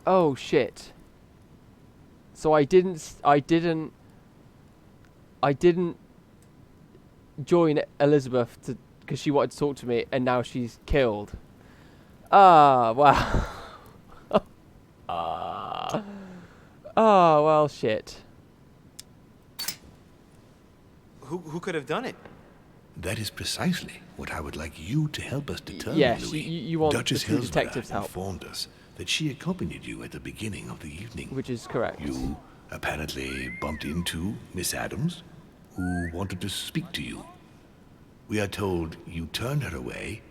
Oh shit. So I didn't join Elizabeth to because she wanted to talk to me, and now she's killed. Ah, wow. Ah. Oh, well, shit. Who could have done it? That is precisely what I would like you to help us determine, Yes, Louis. you want Duchess the two Hillsborough detectives' help. informed us that she accompanied you at the beginning of the evening. Which is correct. You apparently bumped into Miss Adams, who wanted to speak to you. We are told you turned her away,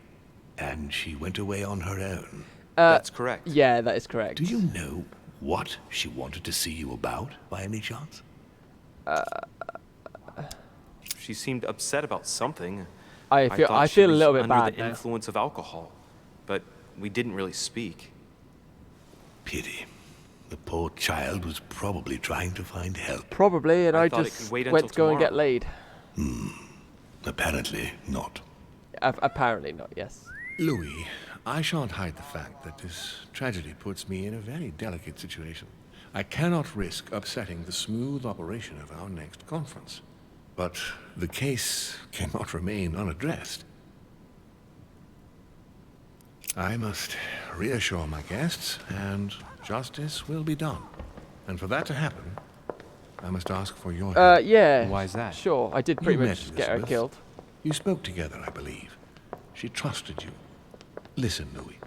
and she went away on her own. That's correct. Yeah, that is correct. Do you know what she wanted to see you about, by any chance? She seemed upset about something. I thought I she feel a was little bit under bad the now. influence of alcohol, but we didn't really speak. Pity. The poor child was probably trying to find help. Probably, and I I thought it just could wait went to until go and get tomorrow. laid. Apparently not. Apparently not, yes. Louis, I shan't hide the fact that this tragedy puts me in a very delicate situation. I cannot risk upsetting the smooth operation of our next conference. But the case cannot remain unaddressed. I must reassure my guests, and justice will be done. And for that to happen, I must ask for your help. Yeah. Why is that? Sure, I did pretty You much met get her Elizabeth. killed. You spoke together, I believe. She trusted you. Listen, Louis.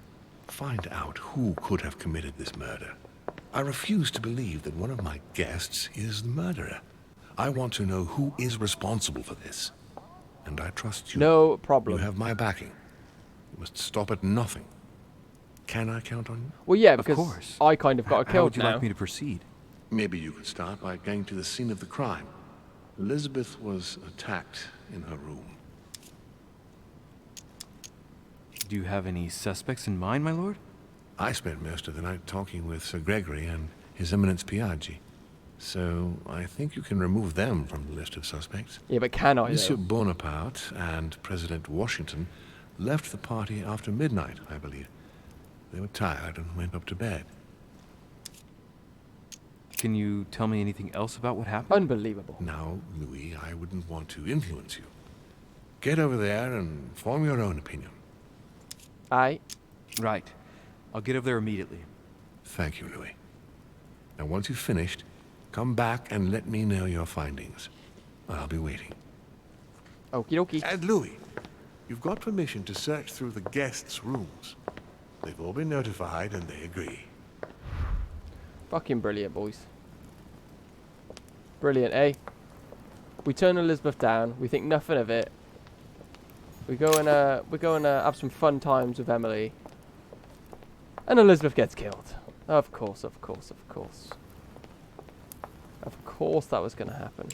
Find out who could have committed this murder. I refuse to believe that one of my guests is the murderer. I want to know who is responsible for this. And I trust you. No problem. You have my backing. You must stop at nothing. Can I count on you? Well, yeah, Of because course. I kind of got her How killed would you now. like me to proceed? Maybe you could start by going to the scene of the crime. Elizabeth was attacked in her room. Do you have any suspects in mind, my lord? I spent most of the night talking with Sir Gregory and His Eminence Piaggi. So I think you can remove them from the list of suspects. Yeah, but can I, Monsieur though? Bonaparte and President Washington left the party after midnight, I believe. They were tired and went up to bed. Can you tell me anything else about what happened? Unbelievable. Now, Louis, I wouldn't want to influence you. Get over there and form your own opinion. Aye. Right. I'll get over there immediately. Thank you, Louis. Now, once you've finished, come back and let me know your findings. I'll be waiting. Okie dokie. And Louis, you've got permission to search through the guests' rooms. They've all been notified and they agree. Fucking brilliant, boys. Brilliant, eh? We turn Elizabeth down. We think nothing of it. We go and have some fun times with Emily. And Elizabeth gets killed. Of course, of course, of course. Of course that was going to happen.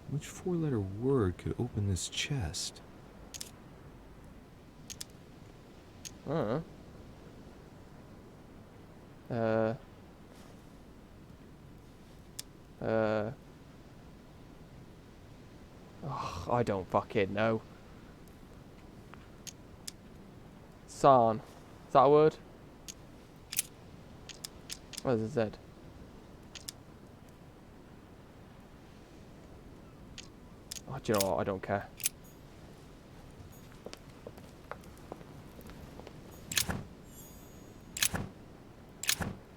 Which four-letter word could open this chest? Uh. Oh, I don't fucking know. San. Is that a word? What is it? Z? Oh, do you know what? I don't care.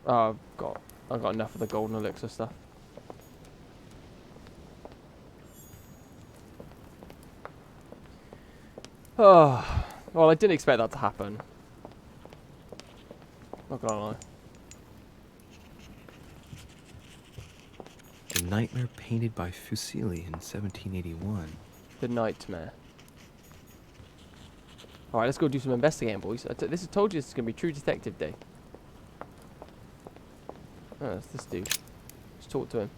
Oh, I've got enough of the golden elixir stuff. Oh, well, I didn't expect that to happen. Not gonna lie. The nightmare painted by Fuseli in 1781. The nightmare. Alright, let's go do some investigating, boys. This has told you this is gonna be True Detective Day. Oh, that's this dude. Let's talk to him.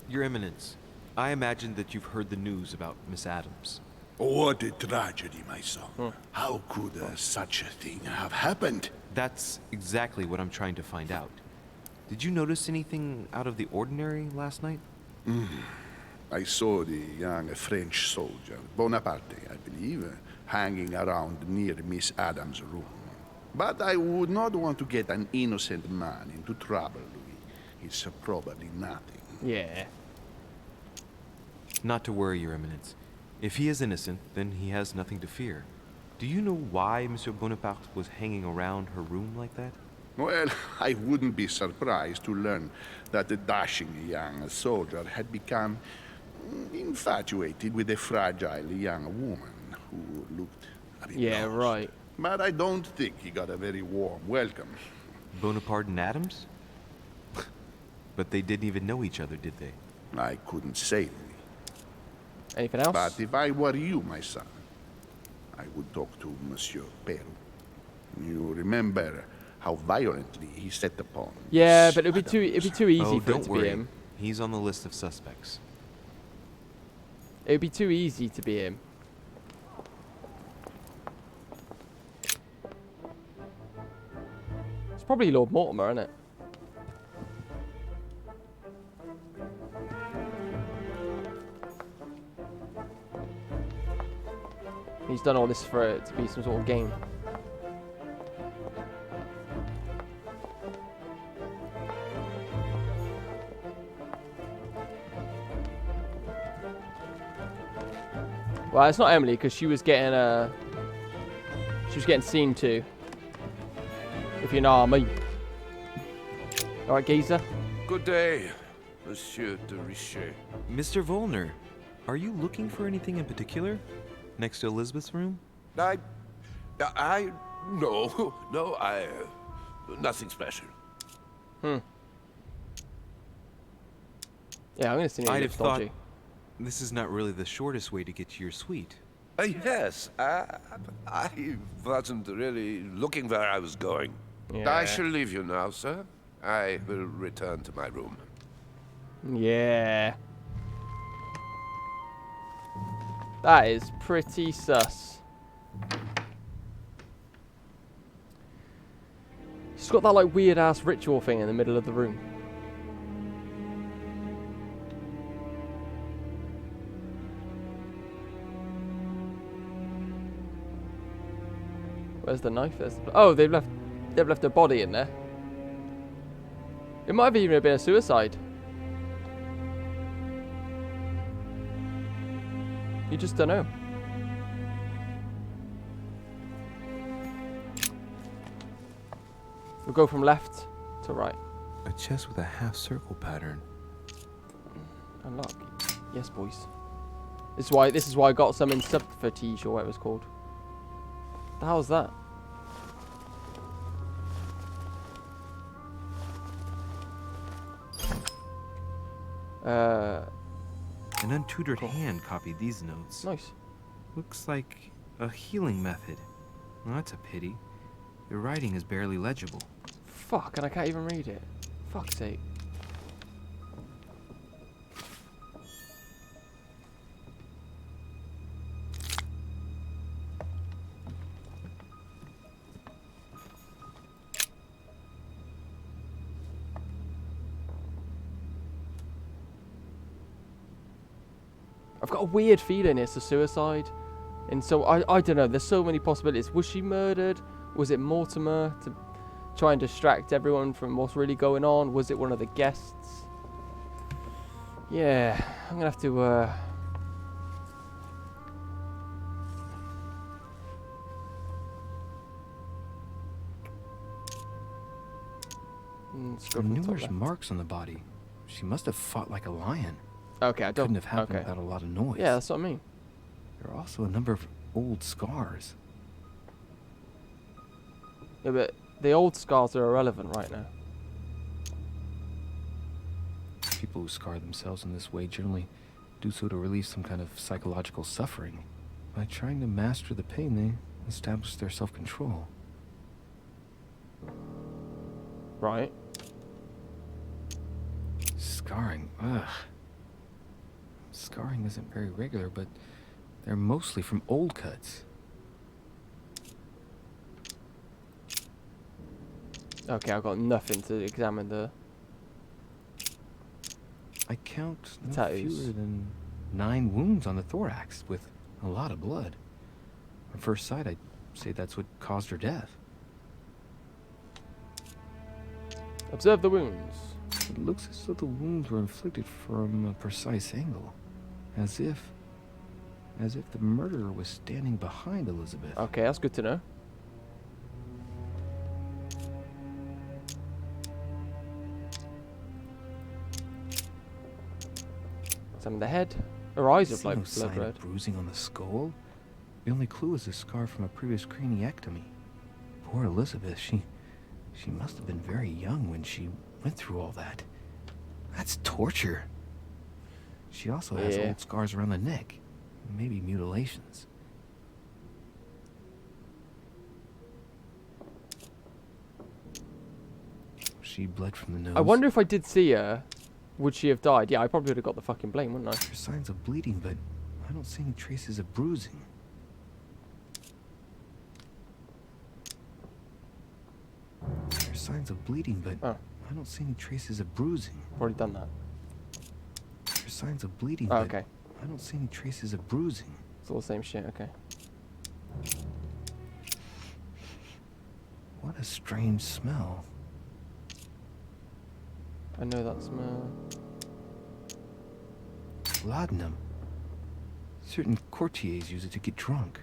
Your Eminence, I imagine that you've heard the news about Miss Adams. What a tragedy, my son. How could such a thing have happened? That's exactly what I'm trying to find out. Did you notice anything out of the ordinary last night? I saw the young French soldier, Bonaparte, I believe, hanging around near Miss Adams' room. But I would not want to get an innocent man into trouble, Louis. It's probably nothing. Yeah. Not to worry, Your Eminence. If he is innocent, then he has nothing to fear. Do you know why Monsieur Bonaparte was hanging around her room like that? Well, I wouldn't be surprised to learn that the dashing young soldier had become infatuated with a fragile young woman who looked a bit Yeah, lost. right. But I don't think he got a very warm welcome. Bonaparte and Adams? But they didn't even know each other, did they? I couldn't say, Louis. Anything else? But if I were you, my son, I would talk to Monsieur Peru. You remember how violently he set upon Yeah, but it'd be Madame too easy Oh, for it don't to be worry. him. He's on the list of suspects. It'd be too easy to be him. It's probably Lord Mortimer, isn't it? He's done all this for it to be some sort of game. Well, it's not Emily because she was getting seen to. If you know what I mean. All right, geezer. Good day, Monsieur de Richet. Mr. Volner, are you looking for anything in particular? Next to Elizabeth's room? No, nothing special. Yeah, I'm gonna send you I'd a have thought dodgy. this is not really the shortest way to get to your suite. Yes, I wasn't really looking where I was going. Yeah. I shall leave you now, sir. I will return to my room. Yeah. That is pretty sus. She's got that like weird ass ritual thing in the middle of the room. Where's the knife? Oh, they've left a body in there. It might have even been a suicide. You just don't know. We'll go from left to right. A chest with a half-circle pattern. Unlock. Yes, boys. This is why I got some in subterfuge or what it was called. The hell is that? An untutored hand copied these notes. Nice. Looks like a healing method. Well, that's a pity. The writing is barely legible. Fuck, and I can't even read it. Fuck's sake. I've got a weird feeling it's a suicide. And so, I don't know, there's so many possibilities. Was she murdered? Was it Mortimer to try and distract everyone from what's really going on? Was it one of the guests? Yeah, I'm gonna have to, There are numerous marks on the body. She must have fought like a lion. Okay, I don't. Couldn't have happened Okay. without a lot of noise. Yeah, that's what I mean. There are also a number of old scars. Yeah, but the old scars are irrelevant right now. People who scar themselves in this way generally do so to relieve some kind of psychological suffering. By trying to master the pain, they establish their self-control. Right. Scarring, ugh. Scarring isn't very regular, but they're mostly from old cuts. Okay, I've got nothing to examine the... I count no tattoos. fewer than 9 wounds on the thorax, with a lot of blood. At first sight, I'd say that's what caused her death. Observe the wounds. It looks as though the wounds were inflicted from a precise angle. As if the murderer was standing behind Elizabeth. Okay, that's good to know. Examine the head. Her eyes are See no blood sign red. of bruising on the skull. The only clue is a scar from a previous craniectomy. Poor Elizabeth, she must have been very young when she went through all that. That's torture. She also has Yeah. old scars around the neck. Maybe mutilations. She bled from the nose. I wonder if I did see her, would she have died? Yeah, I probably would have got the fucking blame, wouldn't I? There's signs of bleeding, but I don't see any traces of bruising. There's signs of bleeding, but Oh. I don't see any traces of bruising. Already done that. There's signs of bleeding, Oh, but okay. I don't see any traces of bruising. It's all the same shit, okay. What a strange smell. I know that smell. Laudanum. Certain courtiers use it to get drunk.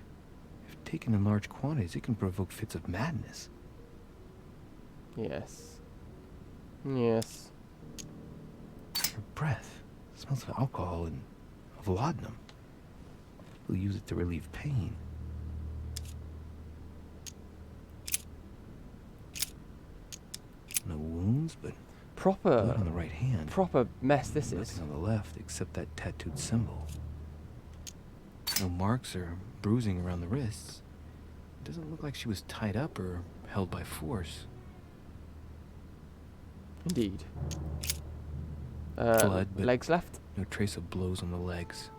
If taken in large quantities, it can provoke fits of madness. Yes. Yes. Her breath smells of alcohol and of laudanum. People use it to relieve pain. No wounds, but blood on the right hand. Proper mess this is. Nothing on the left except that tattooed symbol. No marks or bruising around the wrists. It doesn't look like she was tied up or held by force. Indeed. Blood, but legs left. no trace of blows on the legs.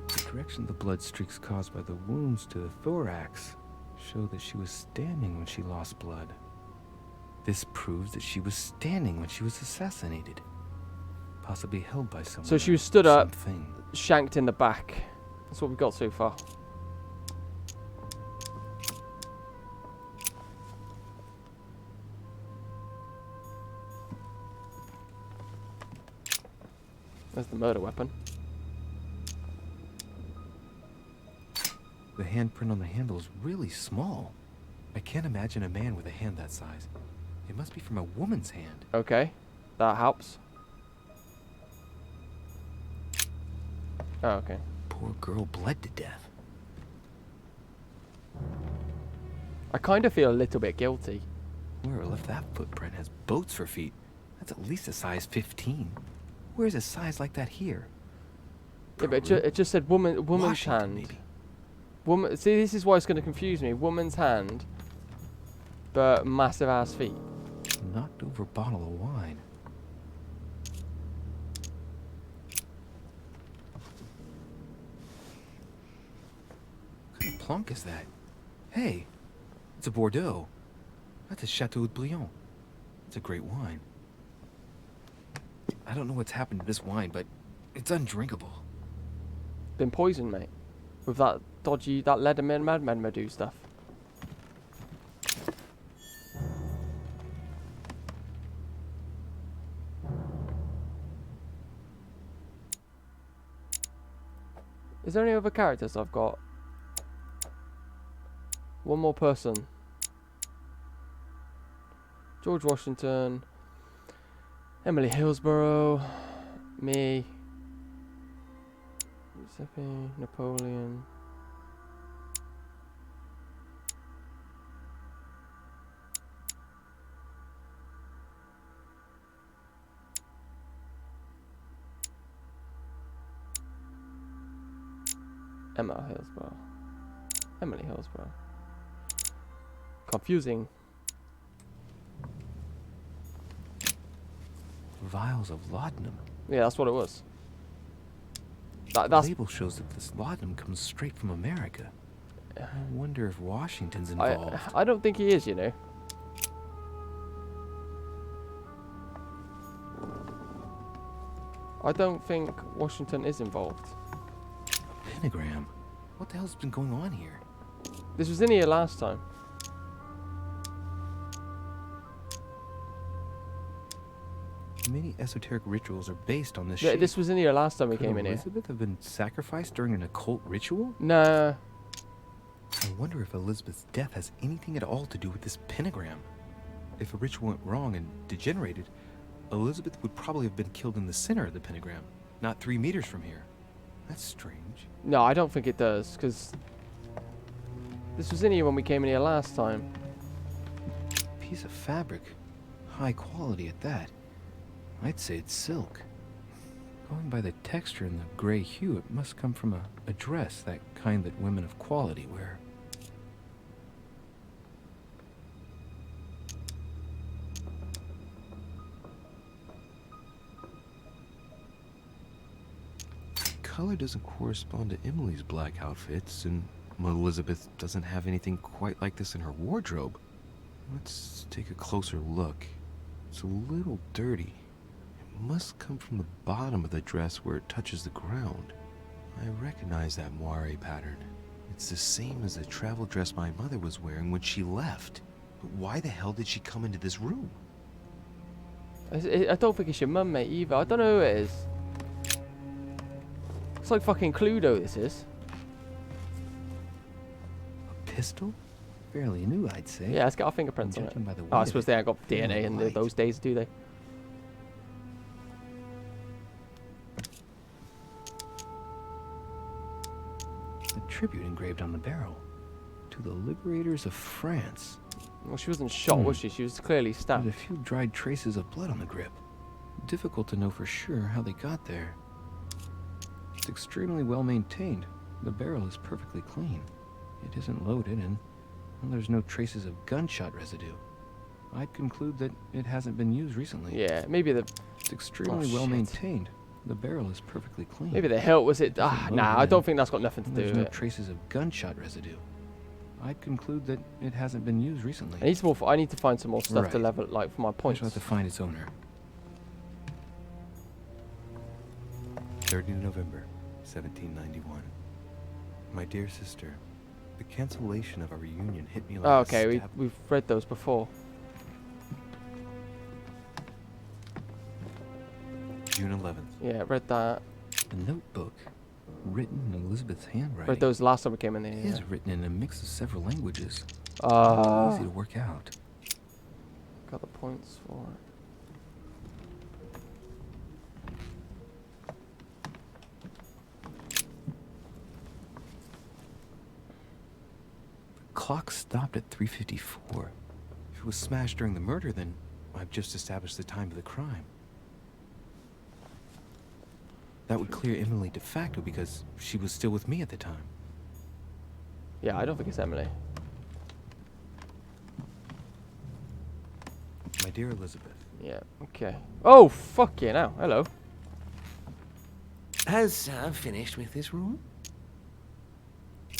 The direction of the blood streaks caused by the wounds to the thorax show that she was standing when she lost blood. This proves that she was standing when she was assassinated. Possibly held by someone. So she was or stood up, something. shanked in the back. That's what we've got so far. There's the murder weapon. The handprint on the handle is really small. I can't imagine a man with a hand that size. It must be from a woman's hand. Okay, that helps. Oh, okay. Poor girl bled to death. I kind of feel a little bit guilty. Whoever left that footprint has boats for feet. That's at least a size 15. Where's a size like that here? Yeah, but Peru? it just said woman's Washington, hand. maybe. Woman. See, this is why it's going to confuse me. Woman's hand, but massive ass feet. Knocked over bottle of wine. What kind of plonk is that? Hey, it's a Bordeaux. That's a Chateau de Briand. It's a great wine. I don't know what's happened to this wine, but it's undrinkable. Been poisoned, mate, with that dodgy, that Leatherman Madman Medu stuff. Is there any other characters I've got? One more person. George Washington, Emily Hillsborough, me, Giuseppe, Napoleon. Emma Hillsborough. Emily Hillsborough. Confusing. Vials of laudanum. Yeah, that's what it was. The That's. label shows that this laudanum comes straight from America. I wonder if Washington's involved. I don't think he is, you know. I don't think Washington is involved. Pentagram. What the hell's been going on here? This was in here last time. Many esoteric rituals are based on this Yeah, shape. this was in here last time we Could came in here. Elizabeth have been sacrificed during an occult ritual? Nah. I wonder if Elizabeth's death has anything at all to do with this pentagram. If a ritual went wrong and degenerated, Elizabeth would probably have been killed in the center of the pentagram, not 3 meters from here. That's strange. No, I don't think it does, because this was in here when we came in here last time. Piece of fabric. High quality at that. I'd say it's silk. Going by the texture and the gray hue, it must come from a dress, that kind that women of quality wear. The color doesn't correspond to Emily's black outfits, and Elizabeth doesn't have anything quite like this in her wardrobe. Let's take a closer look. It's a little dirty. It must come from the bottom of the dress where it touches the ground. I recognize that moire pattern. It's the same as the travel dress my mother was wearing when she left. But why the hell did she come into this room? I don't think it's your mum, mate, either. I don't know who it is. It's like fucking Cluedo, this is. A pistol? Fairly new, I'd say. Yeah, let's get our fingerprints on it. Judging by the Oh, I weight of suppose it, they ain't got feeling DNA in light. those days, do they? A tribute engraved on the barrel. To the liberators of France. Well, she wasn't shot, was she? She was clearly There's stabbed. a few dried traces of blood on the grip. Difficult to know for sure how they got there. It's extremely well maintained. The barrel is perfectly clean. It isn't loaded, and well, there's no traces of gunshot residue. I'd conclude that it hasn't been used recently. Yeah, maybe the It's extremely Oh, well shit. maintained. The barrel is perfectly clean. maybe the hilt was it. Doesn't Ah, load nah, it I don't in. think that's got nothing to And do there's with no it. traces of gunshot residue. I'd conclude that it hasn't been used recently. I need some more. I need to find some more stuff to Right. level, like for my I points. shall have to find its owner. 30 November, 1791. My dear sister, the cancellation of our reunion hit me like Oh, a okay, stab. we've read those before. June 11th. Yeah, read that. A notebook written in Elizabeth's handwriting. Read those last time we came in here. It is written in a mix of several languages. Ah, Easy to work out. got the points for it. The clock stopped at 3:54. If it was smashed during the murder, then I've just established the time of the crime. That would clear Emily de facto because she was still with me at the time. Yeah, I don't think it's Emily. My dear Elizabeth. Yeah, okay. Oh, fuck you now. Hello. Has finished with this room?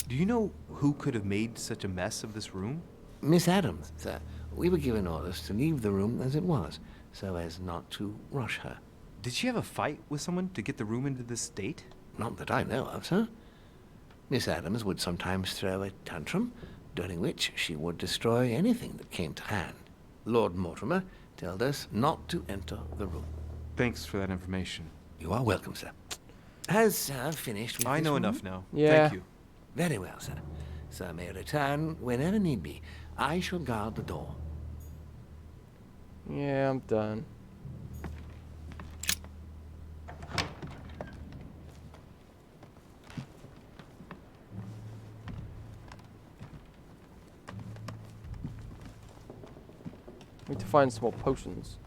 Do you know who could have made such a mess of this room? Miss Adams, sir. We were given orders to leave the room as it was, so as not to rush her. Did she have a fight with someone to get the room into this state? Not that I know of, sir. Miss Adams would sometimes throw a tantrum, during which she would destroy anything that came to hand. Lord Mortimer told us not to enter the room. Thanks for that information. You are welcome, sir. Has finished with I this know room? enough now. Yeah. Thank you. Very well, sir. Sir may return whenever need be. I shall guard the door. Yeah, I'm done. Need to find some more potions.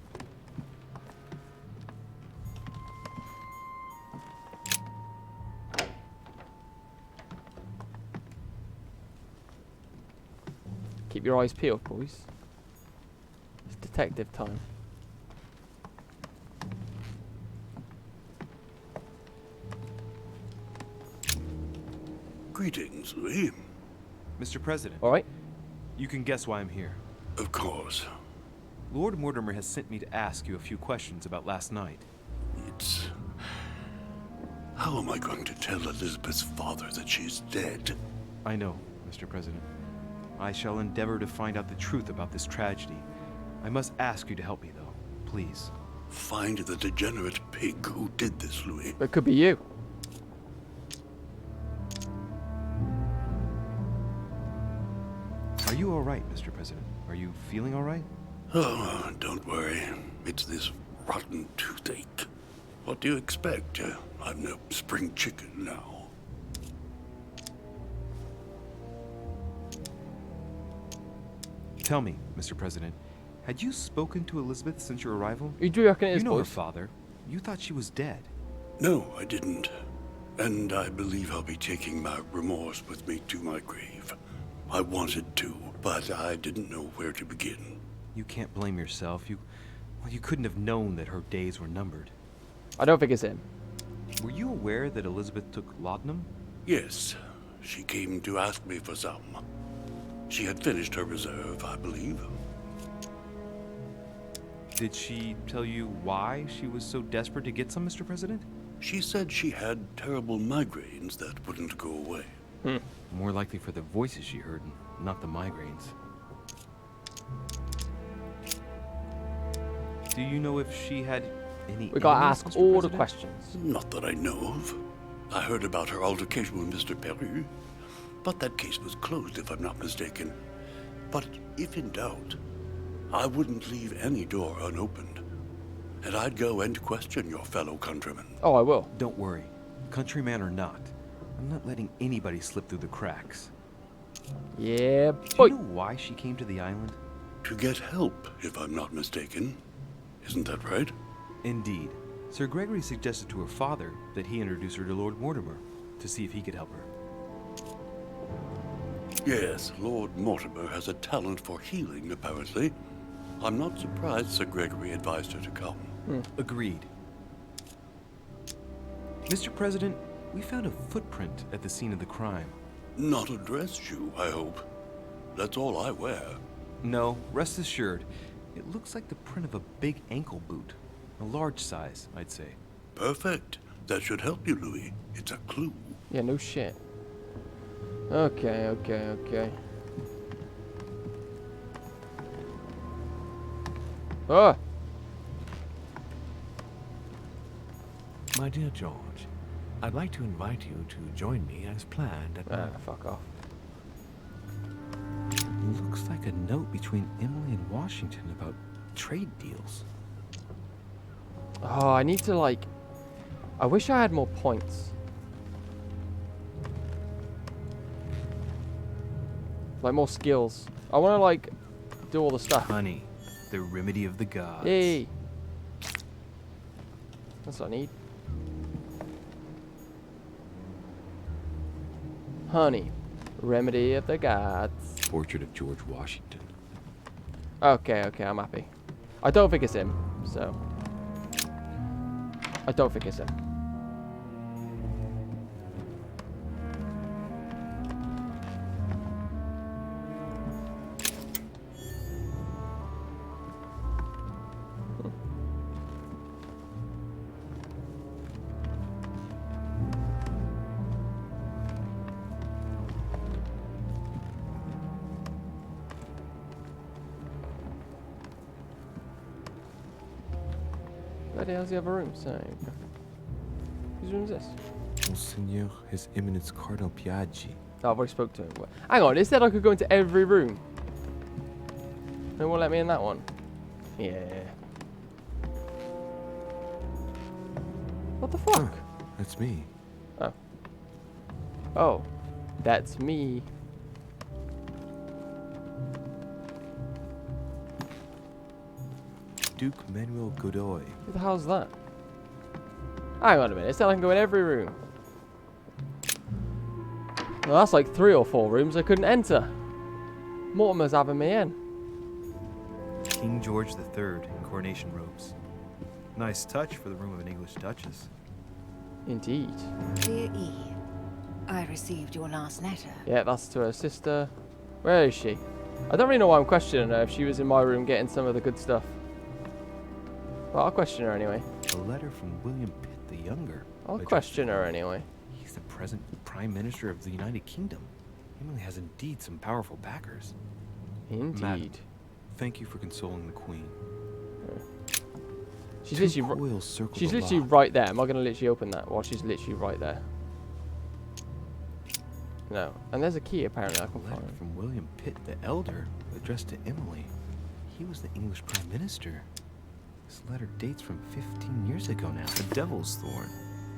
Keep your eyes peeled, boys. It's detective time. Greetings, Louis. Mr. President, Alright? you can guess why I'm here. Of course. Lord Mortimer has sent me to ask you a few questions about last night. It's... How am I going to tell Elizabeth's father that she's dead? I know, Mr. President. I shall endeavor to find out the truth about this tragedy. I must ask you to help me, though. Please. Find the degenerate pig who did this, Louis. It could be you. Are you all right, Mr. President? Are you feeling all right? Oh, don't worry. It's this rotten toothache. What do you expect? I'm no spring chicken now. Tell me, Mr. President, had you spoken to Elizabeth since your arrival? Who do you reckon it is, You know her boys? father. You thought she was dead. No, I didn't. And I believe I'll be taking my remorse with me to my grave. I wanted to, but I didn't know where to begin. You can't blame yourself. You couldn't have known that her days were numbered. I don't think it's him. Were you aware that Elizabeth took laudanum? Yes, she came to ask me for some. She had finished her reserve, I believe. Did she tell you why she was so desperate to get some, Mr. President? She said she had terrible migraines that wouldn't go away. More likely for the voices she heard, not the migraines. Do you know if she had any We gotta enemies, ask Mr. all the President? questions. Not that I know of. I heard about her altercation with Mr. Perry, but that case was closed if I'm not mistaken. But if in doubt, I wouldn't leave any door unopened. And I'd go and question your fellow countrymen. Oh, I will. Don't worry, countryman or not, I'm not letting anybody slip through the cracks. Yeah, Do boy. you know why she came to the island? To get help, if I'm not mistaken. Isn't that right? Indeed. Sir Gregory suggested to her father that he introduce her to Lord Mortimer to see if he could help her. Yes, Lord Mortimer has a talent for healing, apparently. I'm not surprised Sir Gregory advised her to come. Agreed. Mr. President, we found a footprint at the scene of the crime. Not a dress shoe, I hope. That's all I wear. No, rest assured, it looks like the print of a big ankle boot. A large size, I'd say. Perfect. That should help you, Louis. It's a clue. Yeah, no shit. Okay. Oh! My dear George, I'd like to invite you to join me as planned at Ah, fuck off. Looks like a note between Emily and Washington about trade deals. Oh, I need to, like... I wish I had more points. Like, more skills. I want to, like, do all the stuff. Honey, the remedy of the gods. Yay! That's what I need. Honey. Remedy of the gods. Portrait of George Washington. Okay, I'm happy. I don't think it's him, so... I don't think it's him. Where the hell's the other room? So, whose room is this? Monseigneur, His Eminence Cardinal Piaggi. Oh, I've already spoke to him. Hang on, it said I could go into every room. They won't let me in that one. Yeah. What the fuck? That's me. Oh. Oh. That's me. Duke Manuel Godoy. Who the hell's that? Hang on a minute, it said I can go in every room. Well, that's like 3 or 4 rooms I couldn't enter. Mortimer's having me in. King George III in coronation robes. Nice touch for the room of an English duchess. Indeed. Dear E, I received your last letter. Yeah, that's to her sister. Where is she? I don't really know why I'm questioning her if she was in my room getting some of the good stuff. But I'll question her anyway. A letter from William Pitt the Younger. I'll by question Justice her Hall. anyway. He's the present Prime Minister of the United Kingdom. Emily has indeed some powerful backers. Indeed. Madam, thank you for consoling the Queen. She's Two literally, coils circle she's the literally lock. right there. Am I going to literally open that? Well, she's literally right there. No. And there's a key apparently I A can letter find. from William Pitt the Elder, addressed to Emily. He was the English Prime Minister. This letter dates from 15 years ago now. A devil's thorn,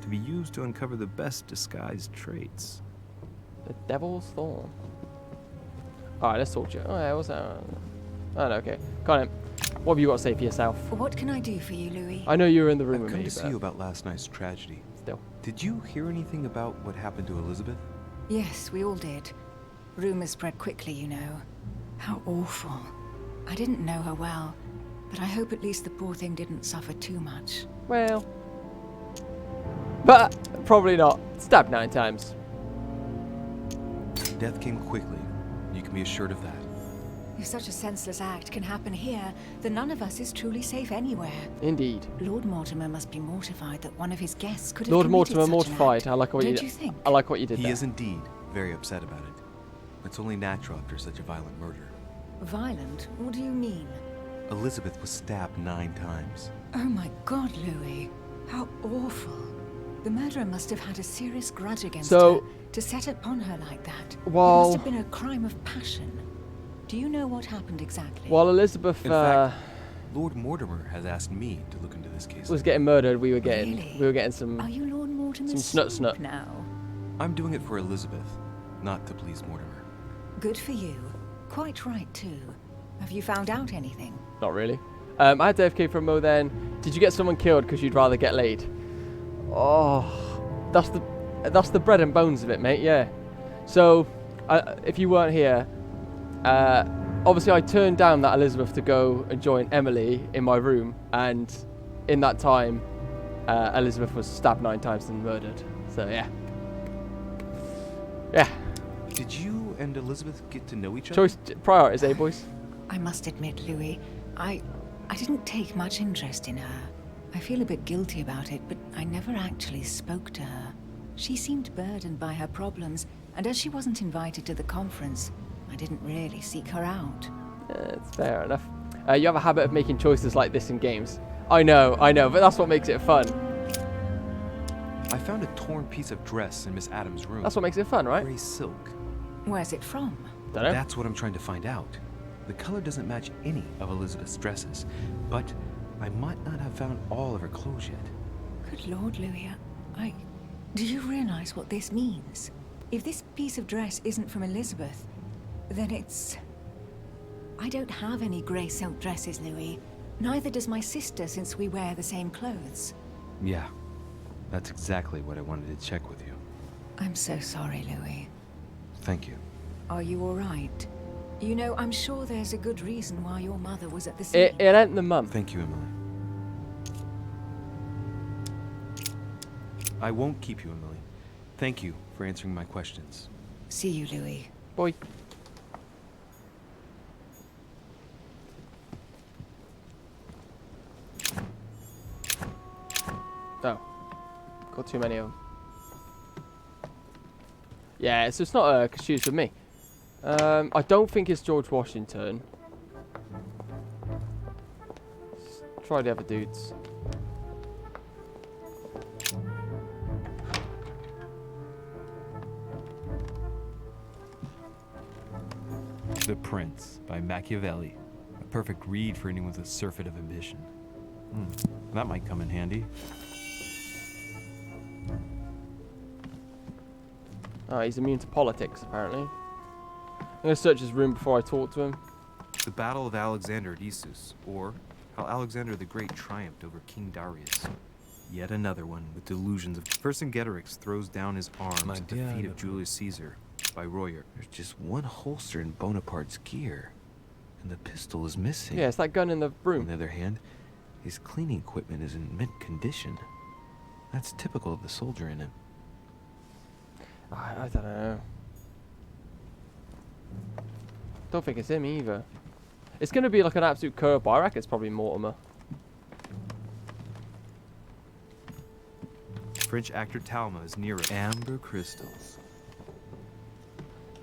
to be used to uncover the best disguised traits. The Devil's Thorn. Alright, let's talk to you. Oh, yeah, what's that? Oh, no, okay. Colin, what have you got to say for yourself? What can I do for you, Louis? I know you were in the room I've with come me, to see but you about last night's tragedy. still. Did you hear anything about what happened to Elizabeth? Yes, we all did. Rumors spread quickly, you know. How awful. I didn't know her well, but I hope at least the poor thing didn't suffer too much. Well. But, probably not. Stabbed 9 times. Death came quickly. You can be assured of that. If such a senseless act can happen here, then none of us is truly safe anywhere. Indeed. Lord Mortimer must be mortified that one of his guests could have Lord committed Mortimer such an mortified. act. I like what Don't you you think? I like what you did He there. is indeed very upset about it. It's only natural after such a violent murder. Violent? What do you mean? Elizabeth was stabbed 9 times. Oh my God, Louis. How awful. The murderer must have had a serious grudge against So- her to set upon her like that. While- It must have been a crime of passion. Do you know what happened exactly? While Elizabeth In fact, Lord Mortimer has asked me to look into this case. was getting murdered, we were Really? getting some. Are you Lord Mortimer's snut soup snut. now? I'm doing it for Elizabeth, not to please Mortimer. Good for you. Quite right, too. Have you found out anything? Not really. I had to AFK for a mo then. Did you get someone killed because you'd rather get laid? Oh, that's the bread and bones of it, mate. Yeah. So, if you weren't here, obviously I turned down that Elizabeth to go and join Emily in my room, and in that time, Elizabeth was stabbed 9 times and murdered. So yeah. Yeah. Did you and Elizabeth get to know each other? Choice priorities, eh, boys? I must admit, Louis, I didn't take much interest in her. I feel a bit guilty about it, but I never actually spoke to her. She seemed burdened by her problems, and as she wasn't invited to the conference, I didn't really seek her out. It's fair enough. You have a habit of making choices like this in games. I know, but that's what makes it fun. I found a torn piece of dress in Miss Adams' room. That's what makes it fun, right? Gray silk. Where's it from? Don't know. That's what I'm trying to find out. The color doesn't match any of Elizabeth's dresses, but I might not have found all of her clothes yet. Good Lord, Louis, do you realize what this means? If this piece of dress isn't from Elizabeth, then it's... I don't have any grey silk dresses, Louis. Neither does my sister, since we wear the same clothes. Yeah, that's exactly what I wanted to check with you. I'm so sorry, Louis. Thank you. Are you all right? You know, I'm sure there's a good reason why your mother was at the scene. It ain't the mum. Thank you, Emily. I won't keep you, Emily. Thank you for answering my questions. See you, Louis. Boy. Oh. Got too many of them. Yeah, so it's not a confused with me. I don't think it's George Washington. Let's try the other dudes. The Prince by Machiavelli. A perfect read for anyone with a surfeit of ambition. That might come in handy. Oh, he's immune to politics, apparently. I'm going to search his room before I talk to him. The Battle of Alexander at Issus, or how Alexander the Great triumphed over King Darius. Yet another one with delusions of... Vercingetorix throws down his arms at the feet of Julius Caesar by Royer. There's just one holster in Bonaparte's gear, and the pistol is missing. Yeah, it's that gun in the On room. the other hand, his cleaning equipment is in mint condition. That's typical of the soldier in him. I don't know. Don't think it's him either. It's going to be like an absolute curveball. I reckon it's probably Mortimer. French actor Talma is Nero. Amber crystals.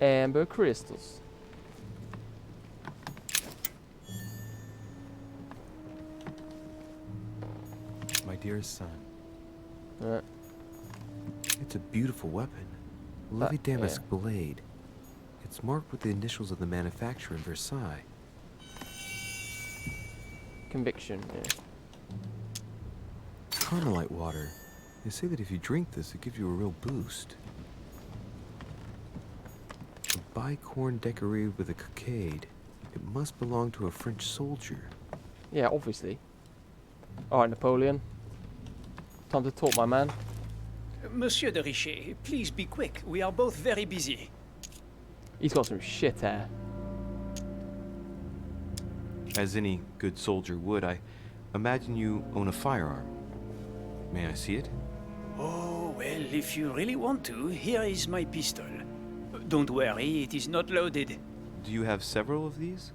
Amber crystals. dearest son. Right. It's a beautiful weapon. That- Levi damask blade. It's marked with the initials of the manufacturer in Versailles. Conviction, yeah. Carmelite water. They say that if you drink this, it gives you a real boost. A bicorn decorated with a cockade. It must belong to a French soldier. Yeah, obviously. Alright, Napoleon. Time to talk, my man. Monsieur de Richet, please be quick. We are both very busy. He's got some shit hair. As any good soldier would, I imagine you own a firearm. May I see it? Oh, well, if you really want to, here is my pistol. Don't worry, it is not loaded. Do you have several of these?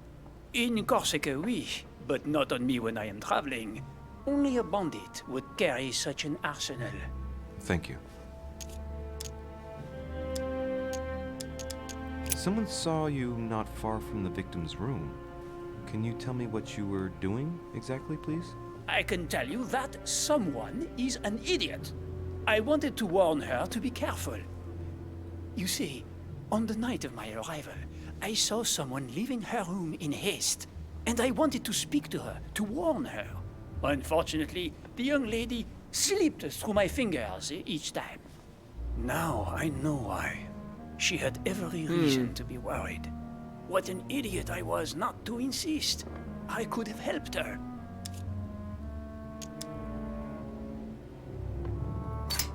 In Corsica, oui, but not on me when I am traveling. Only a bandit would carry such an arsenal. Thank you. Someone saw you not far from the victim's room. Can you tell me what you were doing exactly, please? I can tell you that someone is an idiot. I wanted to warn her to be careful. You see, on the night of my arrival, I saw someone leaving her room in haste, and I wanted to speak to her, to warn her. Unfortunately, the young lady slipped through my fingers each time. Now I know why. She had every reason to be worried. What an idiot I was not to insist. I could have helped her.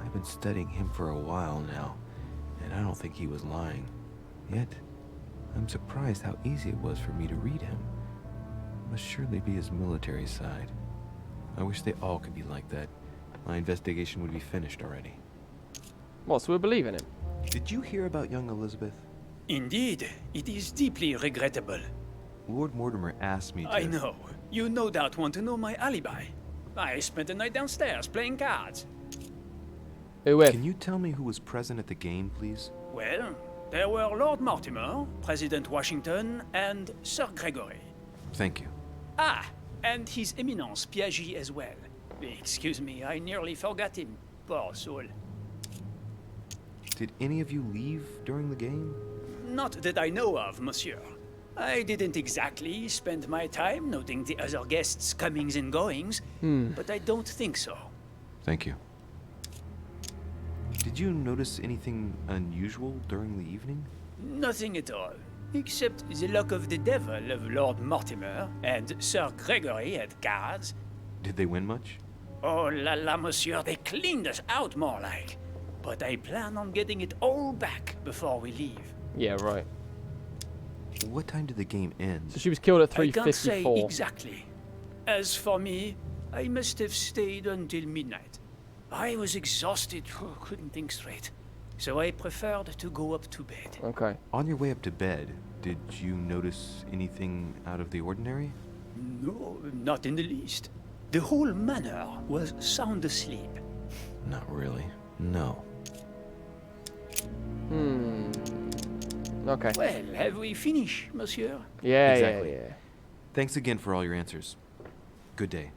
I've been studying him for a while now, and I don't think he was lying. Yet, I'm surprised how easy it was for me to read him. It must surely be his military side. I wish they all could be like that. My investigation would be finished already. What, so we believe in him? Did you hear about young Elizabeth? Indeed, it is deeply regrettable. Lord Mortimer asked me to... I know. You no doubt want to know my alibi. I spent the night downstairs playing cards. Who with? Can you tell me who was present at the game, please? Well, there were Lord Mortimer, President Washington, and Sir Gregory. Thank you. Ah, and His Eminence Piaget as well. Excuse me, I nearly forgot him. Poor soul. Did any of you leave during the game? Not that I know of, monsieur. I didn't exactly spend my time noting the other guests' comings and goings, but I don't think so. Thank you. Did you notice anything unusual during the evening? Nothing at all, except the luck of the devil of Lord Mortimer and Sir Gregory at cards. Did they win much? Oh la la, monsieur, they cleaned us out more like. But I plan on getting it all back before we leave. Yeah, right. What time did the game end? So she was killed at I can't say 3:54. exactly. As for me, I must have stayed until midnight. I was exhausted, couldn't think straight. So I preferred to go up to bed. Okay. On your way up to bed, did you notice anything out of the ordinary? No, not in the least. The whole manor was sound asleep. Not really. No. Okay. Well, have we finished, monsieur? Yeah, Exactly. yeah, yeah. Thanks again for all your answers. Good day.